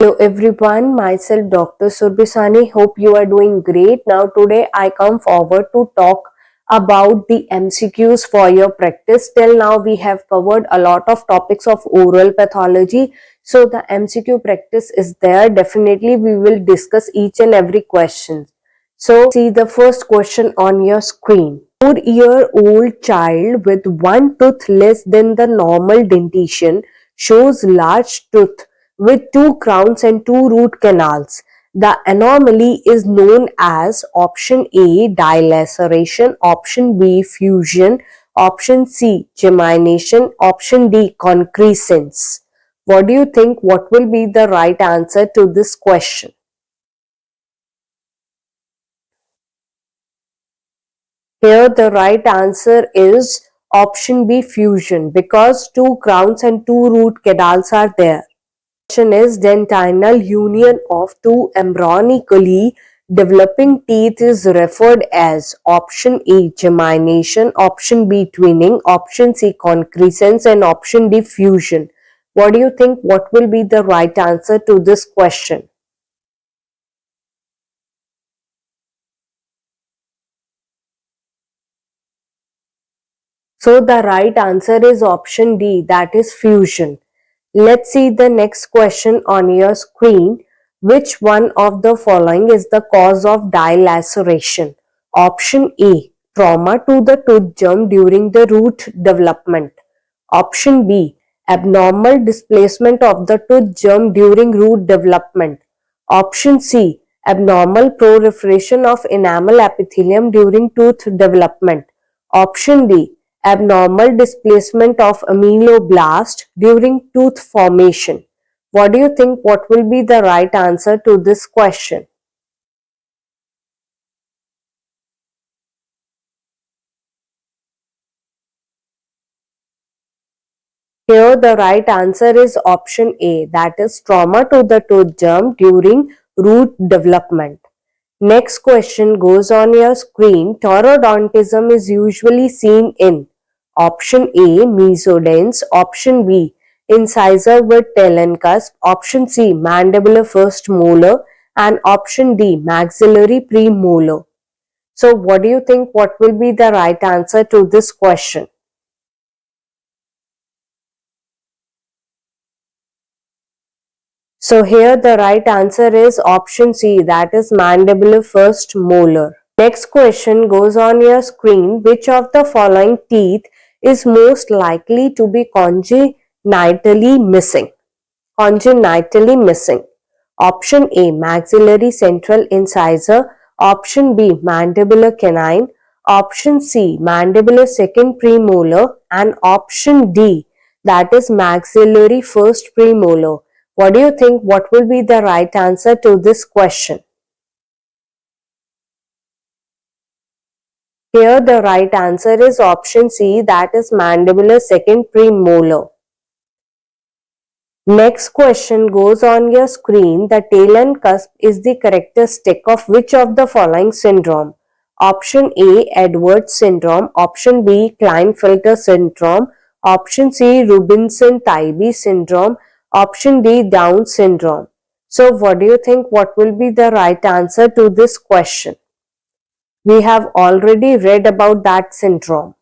Hello everyone, myself Dr. Surbisani. Hope you are doing great. Now today I come forward to talk about the MCQs for your practice. Till now we have covered a lot of topics of oral pathology. So the MCQ practice is there. Definitely we will discuss each and every question. So see the first question on your screen. 4-year-old child with one tooth less than the normal dentition shows large tooth with two crowns and two root canals. The anomaly is known as option A dilaceration, option B fusion, option C gemination, option D concrescence. What do you think? What will be the right answer to this question? Here the right answer is option B fusion because two crowns and two root canals are there. Question is dentinal union of two embryonically developing teeth is referred as option A gemination, option B twinning, option C concrescence and option D fusion. What do you think? What will be the right answer to this question? So the right answer is option D, that is fusion. Let's see the next question on your screen. Which one of the following is the cause of dilaceration? Option A, trauma to the tooth germ during the root development. Option B, abnormal displacement of the tooth germ during root development. Option C, abnormal proliferation of enamel epithelium during tooth development. Option D, abnormal displacement of ameloblast during tooth formation. What do you think? What will be the right answer to this question? Here the right answer is option A, that is trauma to the tooth germ during root development. Next question goes on your screen. Taurodontism is usually seen in option A mesodents, option B incisor with talon cusp, option C mandibular first molar and option D maxillary premolar. So what do you think? What will be the right answer to this question? So here the right answer is option C, that is mandibular first molar. Next question goes on your screen. Which of the following teeth is most likely to be congenitally missing? Congenitally missing. Option A maxillary central incisor, option B mandibular canine, option C mandibular second premolar and option D, that is maxillary first premolar. What do you think? What will be the right answer to this question? Here the right answer is option C, that is mandibular second premolar. Next question goes on your screen. The talon cusp is the characteristic of which of the following syndrome? Option A Edwards syndrome, option B Klinefelter syndrome, option C Robinson-Tybee syndrome, option D Down syndrome. So what do you think? What will be the right answer to this question? We have already read about that syndrome.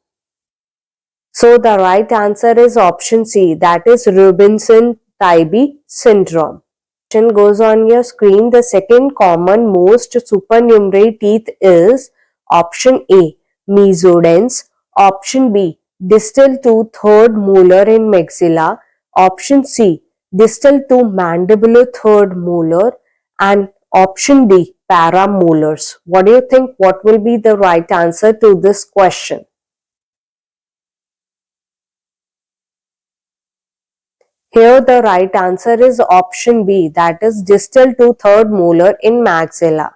So the right answer is option C, that is Robinson-Tybee syndrome. Question goes on your screen. The second common most supernumerary teeth is option A mesodents, option B distal to third molar in maxilla, option C distal to mandibular third molar and option D paramolars. What do you think? What will be the right answer to this question? Here the right answer is option B, that is distal to third molar in maxilla.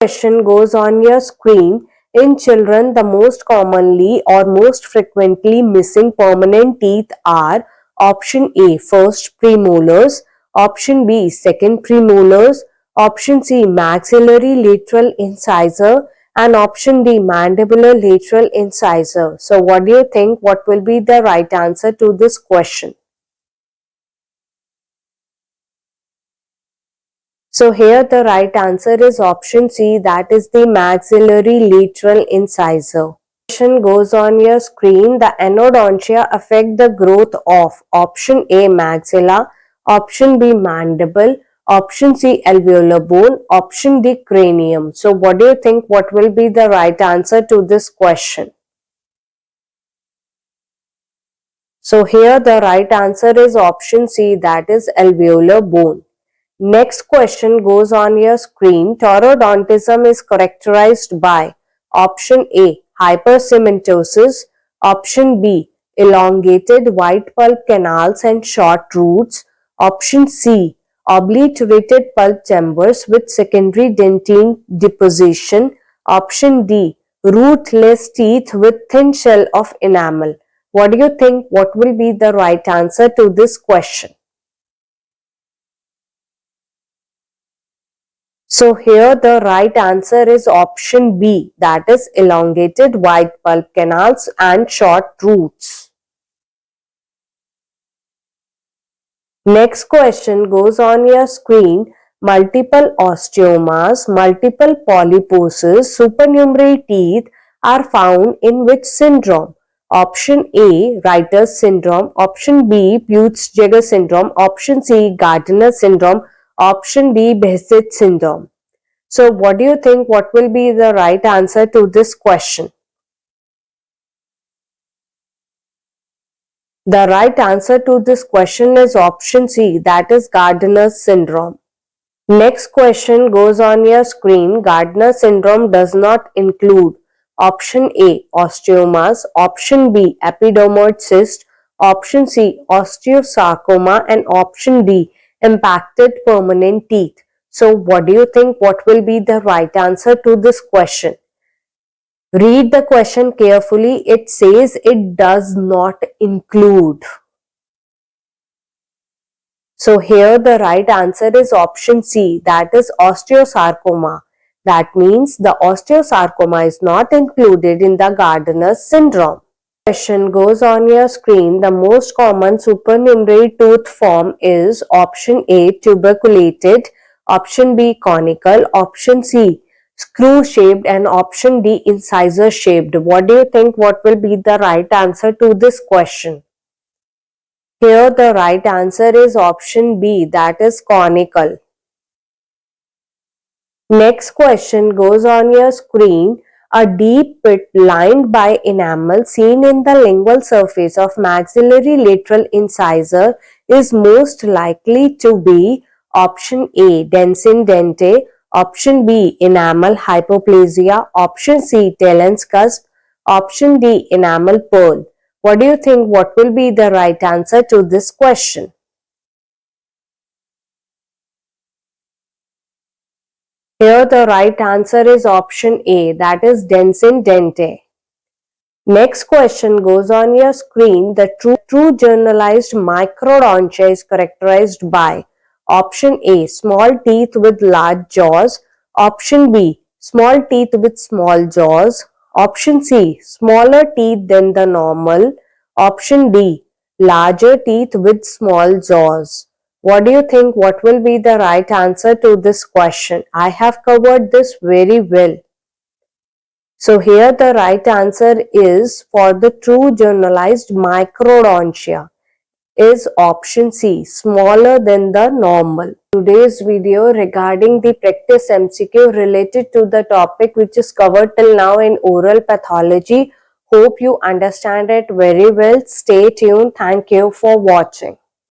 Question goes on your screen. In children, the most commonly or most frequently missing permanent teeth are option A first premolars, option B second premolars, option C maxillary lateral incisor and option D mandibular lateral incisor. So what do you think? What will be the right answer to this question? So here the right answer is option C, that is the maxillary lateral incisor. Question goes on your screen. The anodontia affect the growth of option A maxilla, option B mandible, option C alveolar bone, option D cranium. So what do you think, what will be the right answer to this question? So here the right answer is option C, that is alveolar bone. Next question goes on your screen. Taurodontism is characterized by option A, hypercementosis, option B, elongated white pulp canals and short roots, option C, obliterated pulp chambers with secondary dentine deposition, option D, rootless teeth with thin shell of enamel. What do you think, what will be the right answer to this question? So here the right answer is option B, that is elongated white pulp canals and short roots. Next question goes on your screen. Multiple osteomas, multiple polyposis, supernumerary teeth are found in which syndrome? Option A, Reiter's syndrome, option B, Peutz-Jeghers syndrome, option C, Gardner syndrome, option D, Behcet syndrome. So what do you think, what will be the right answer to this question? The right answer to this question is option C, that is Gardner's syndrome. Next question goes on your screen. Gardner syndrome does not include option A, osteomas, option B, epidermoid cyst, option C, osteosarcoma, and option D, impacted permanent teeth. So what do you think, what will be the right answer to this question? Read the question carefully. It says it does not include. So here the right answer is option C, that is osteosarcoma. That means the osteosarcoma is not included in the Gardner's syndrome. Question goes on your screen. The most common supernumerary tooth form is option A, tuberculated, option B, conical, option C, screw shaped, and option D, incisor shaped. What do you think, what will be the right answer to this question? Here the right answer is option B, that is conical. Next question goes on your screen. A deep pit lined by enamel seen in the lingual surface of maxillary lateral incisor is most likely to be option A, densin dente, option B, enamel hypoplasia, option C, Talon's cusp, option D, enamel pearl. What do you think, what will be the right answer to this question? Here the right answer is option A, that is densin dente. Next question goes on your screen. The true generalized microdontia is characterized by option A, small teeth with large jaws, option B, small teeth with small jaws, option C, smaller teeth than the normal, option D, larger teeth with small jaws. What do you think, what will be the right answer to this question? I have covered this very well. So here the right answer is, for the true generalized microdontia, is option C, smaller than the normal. Today's video regarding the practice MCQ related to the topic which is covered till now in oral pathology. Hope you understand it very well. Stay tuned. Thank you for watching.